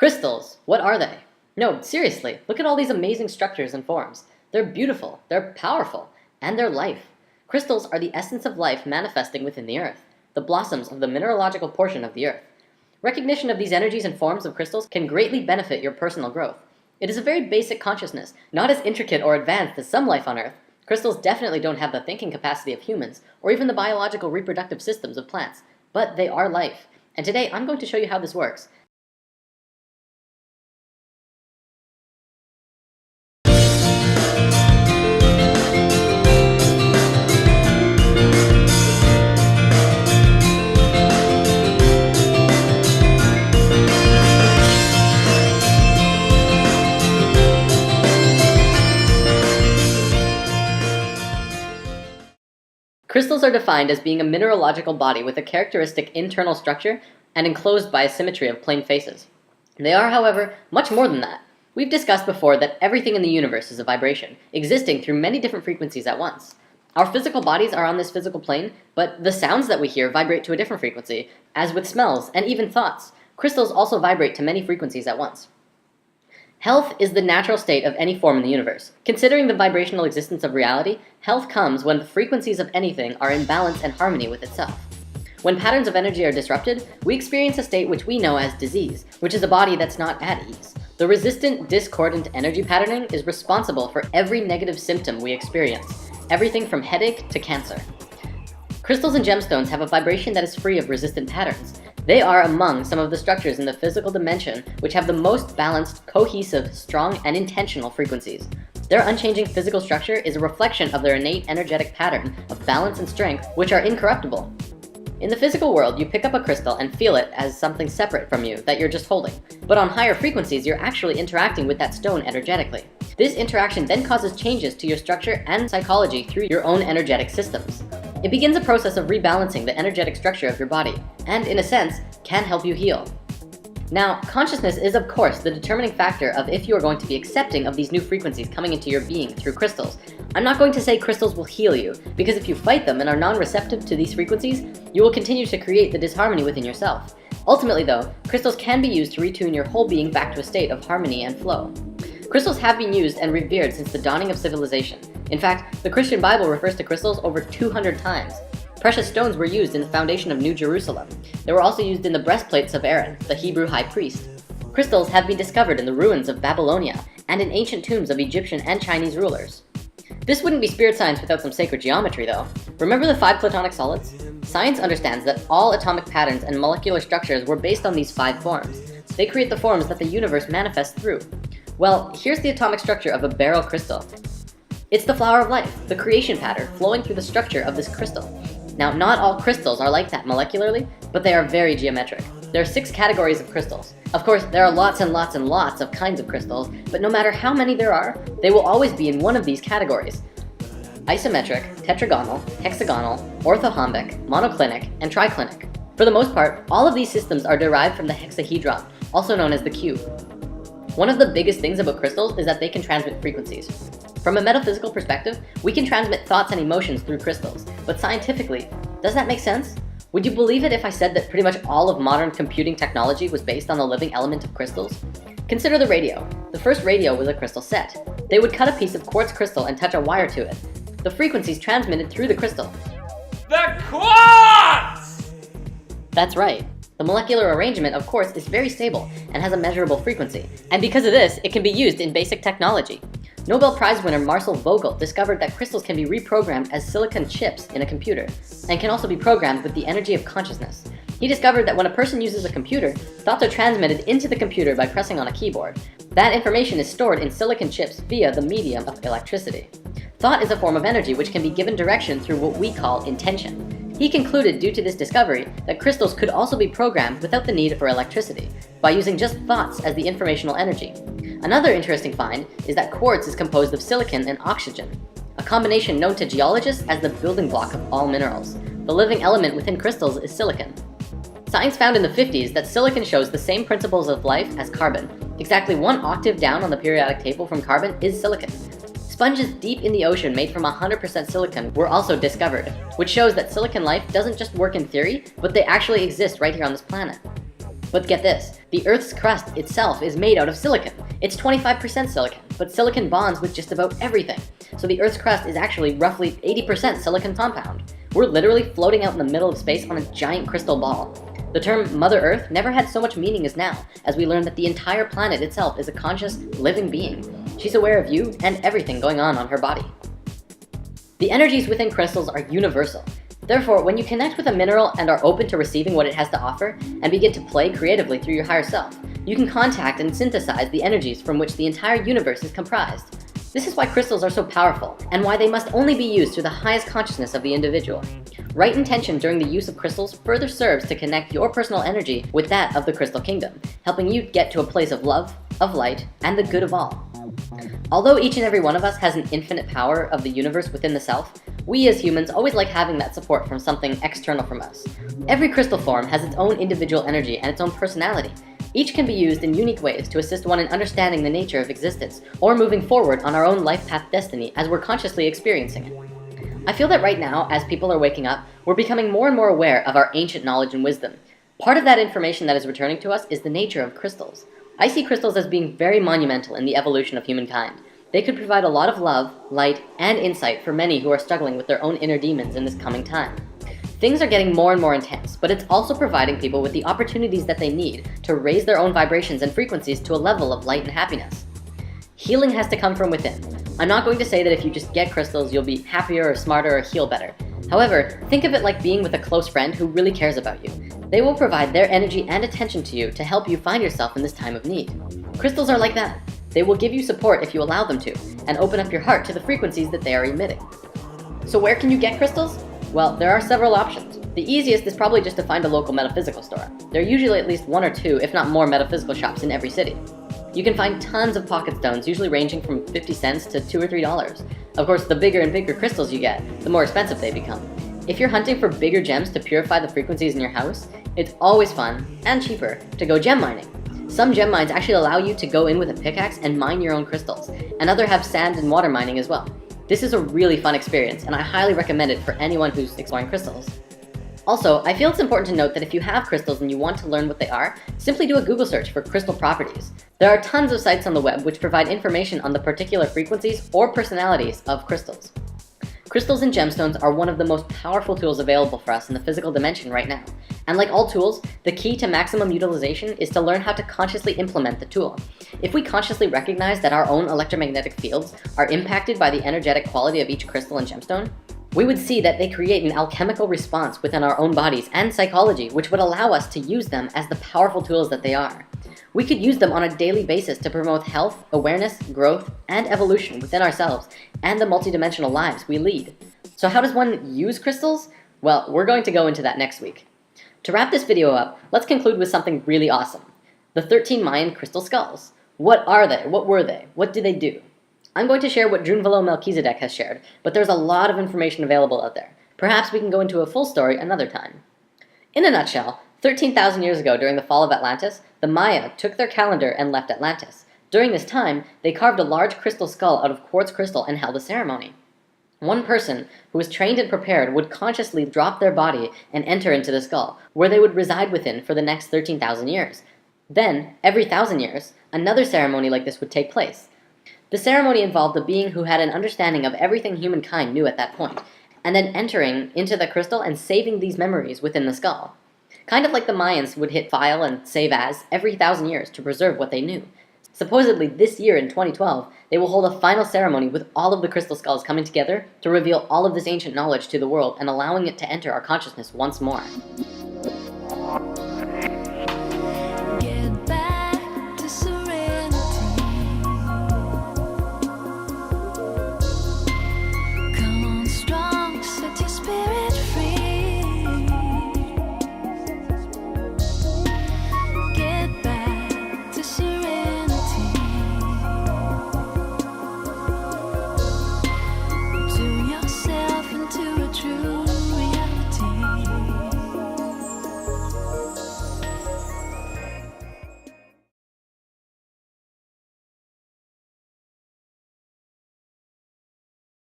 Crystals, what are they? No, seriously, look at all these amazing structures and forms. They're beautiful, they're powerful, and they're life. Crystals are the essence of life manifesting within the earth, the blossoms of the mineralogical portion of the earth. Recognition of these energies and forms of crystals can greatly benefit your personal growth. It is a very basic consciousness, not as intricate or advanced as some life on earth. Crystals definitely don't have the thinking capacity of humans, or even the biological reproductive systems of plants, but they are life. And today I'm going to show you how this works. Crystals are defined as being a mineralogical body with a characteristic internal structure and enclosed by a symmetry of plane faces. They are, however, much more than that. We've discussed before that everything in the universe is a vibration, existing through many different frequencies at once. Our physical bodies are on this physical plane, but the sounds that we hear vibrate to a different frequency, as with smells and even thoughts. Crystals also vibrate to many frequencies at once. Health is the natural state of any form in the universe. Considering the vibrational existence of reality, health comes when the frequencies of anything are in balance and harmony with itself. When patterns of energy are disrupted, we experience a state which we know as disease, which is a body that's not at ease. The resistant, discordant energy patterning is responsible for every negative symptom we experience, everything from headache to cancer. Crystals and gemstones have a vibration that is free of resistant patterns. They are among some of the structures in the physical dimension which have the most balanced, cohesive, strong, and intentional frequencies. Their unchanging physical structure is a reflection of their innate energetic pattern of balance and strength, which are incorruptible. In the physical world, you pick up a crystal and feel it as something separate from you that you're just holding. But on higher frequencies, you're actually interacting with that stone energetically. This interaction then causes changes to your structure and psychology through your own energetic systems. It begins a process of rebalancing the energetic structure of your body, and in a sense, can help you heal. Now, consciousness is of course the determining factor of if you are going to be accepting of these new frequencies coming into your being through crystals. I'm not going to say crystals will heal you, because if you fight them and are non-receptive to these frequencies, you will continue to create the disharmony within yourself. Ultimately though, crystals can be used to retune your whole being back to a state of harmony and flow. Crystals have been used and revered since the dawning of civilization. In fact, the Christian Bible refers to crystals over 200 times. Precious stones were used in the foundation of New Jerusalem. They were also used in the breastplates of Aaron, the Hebrew high priest. Crystals have been discovered in the ruins of Babylonia and in ancient tombs of Egyptian and Chinese rulers. This wouldn't be spirit science without some sacred geometry though. Remember the 5 platonic solids? Science understands that all atomic patterns and molecular structures were based on these 5 forms. They create the forms that the universe manifests through. Well, here's the atomic structure of a beryl crystal. It's the flower of life, the creation pattern flowing through the structure of this crystal. Now, not all crystals are like that molecularly, but they are very geometric. There are 6 categories of crystals. Of course, there are lots and lots and lots of kinds of crystals, but no matter how many there are, they will always be in one of these categories: isometric, tetragonal, hexagonal, orthorhombic, monoclinic, and triclinic. For the most part, all of these systems are derived from the hexahedron, also known as the cube. One of the biggest things about crystals is that they can transmit frequencies. From a metaphysical perspective, we can transmit thoughts and emotions through crystals, but scientifically, does that make sense? Would you believe it if I said that pretty much all of modern computing technology was based on the living element of crystals? Consider the radio. The first radio was a crystal set. They would cut a piece of quartz crystal and touch a wire to it. The frequencies transmitted through the crystal. The quartz! That's right. The molecular arrangement, of course, is very stable and has a measurable frequency. And because of this, it can be used in basic technology. Nobel Prize winner Marcel Vogel discovered that crystals can be reprogrammed as silicon chips in a computer, and can also be programmed with the energy of consciousness. He discovered that when a person uses a computer, thoughts are transmitted into the computer by pressing on a keyboard. That information is stored in silicon chips via the medium of electricity. Thought is a form of energy which can be given direction through what we call intention. He concluded, due to this discovery, that crystals could also be programmed without the need for electricity, by using just thoughts as the informational energy. Another interesting find is that quartz is composed of silicon and oxygen, a combination known to geologists as the building block of all minerals. The living element within crystals is silicon. Science found in the 50s that silicon shows the same principles of life as carbon. Exactly 1 octave down on the periodic table from carbon is silicon. Sponges deep in the ocean made from 100% silicon were also discovered, which shows that silicon life doesn't just work in theory, but they actually exist right here on this planet. But get this, the Earth's crust itself is made out of silicon. It's 25% silicon, but silicon bonds with just about everything. So the Earth's crust is actually roughly 80% silicon compound. We're literally floating out in the middle of space on a giant crystal ball. The term Mother Earth never had so much meaning as now, as we learn that the entire planet itself is a conscious, living being. She's aware of you and everything going on her body. The energies within crystals are universal. Therefore, when you connect with a mineral and are open to receiving what it has to offer, and begin to play creatively through your higher self, you can contact and synthesize the energies from which the entire universe is comprised. This is why crystals are so powerful, and why they must only be used through the highest consciousness of the individual. Right intention during the use of crystals further serves to connect your personal energy with that of the Crystal Kingdom, helping you get to a place of love, of light, and the good of all. Although each and every one of us has an infinite power of the universe within the self, we as humans always like having that support from something external from us. Every crystal form has its own individual energy and its own personality. Each can be used in unique ways to assist one in understanding the nature of existence, or moving forward on our own life path destiny as we're consciously experiencing it. I feel that right now, as people are waking up, we're becoming more and more aware of our ancient knowledge and wisdom. Part of that information that is returning to us is the nature of crystals. I see crystals as being very monumental in the evolution of humankind. They could provide a lot of love, light, and insight for many who are struggling with their own inner demons in this coming time. Things are getting more and more intense, but it's also providing people with the opportunities that they need to raise their own vibrations and frequencies to a level of light and happiness. Healing has to come from within. I'm not going to say that if you just get crystals, you'll be happier or smarter or heal better. However, think of it like being with a close friend who really cares about you. They will provide their energy and attention to you to help you find yourself in this time of need. Crystals are like that. They will give you support if you allow them to, and open up your heart to the frequencies that they are emitting. So where can you get crystals? Well, there are several options. The easiest is probably just to find a local metaphysical store. There are usually at least one or two, if not more, metaphysical shops in every city. You can find tons of pocket stones, usually ranging from 50 cents to $2 or $3. Of course, the bigger and bigger crystals you get, the more expensive they become. If you're hunting for bigger gems to purify the frequencies in your house, it's always fun, and cheaper, to go gem mining. Some gem mines actually allow you to go in with a pickaxe and mine your own crystals, and others have sand and water mining as well. This is a really fun experience, and I highly recommend it for anyone who's exploring crystals. Also, I feel it's important to note that if you have crystals and you want to learn what they are, simply do a Google search for crystal properties. There are tons of sites on the web which provide information on the particular frequencies or personalities of crystals. Crystals and gemstones are one of the most powerful tools available for us in the physical dimension right now. And like all tools, the key to maximum utilization is to learn how to consciously implement the tool. If we consciously recognize that our own electromagnetic fields are impacted by the energetic quality of each crystal and gemstone, we would see that they create an alchemical response within our own bodies and psychology, which would allow us to use them as the powerful tools that they are. We could use them on a daily basis to promote health, awareness, growth, and evolution within ourselves and the multidimensional lives we lead. So how does one use crystals? Well, we're going to go into that next week. To wrap this video up, let's conclude with something really awesome. The 13 Mayan crystal skulls. What are they? What were they? What do they do? I'm going to share what Drunvalo Melchizedek has shared, but there's a lot of information available out there. Perhaps we can go into a full story another time. In a nutshell, 13,000 years ago during the fall of Atlantis, the Maya took their calendar and left Atlantis. During this time, they carved a large crystal skull out of quartz crystal and held a ceremony. One person who was trained and prepared would consciously drop their body and enter into the skull, where they would reside within for the next 13,000 years. Then, every 1,000 years, another ceremony like this would take place. The ceremony involved a being who had an understanding of everything humankind knew at that point, and then entering into the crystal and saving these memories within the skull. Kind of like the Mayans would hit file and save as every 1,000 years to preserve what they knew. Supposedly this year in 2012, they will hold a final ceremony with all of the crystal skulls coming together to reveal all of this ancient knowledge to the world and allowing it to enter our consciousness once more.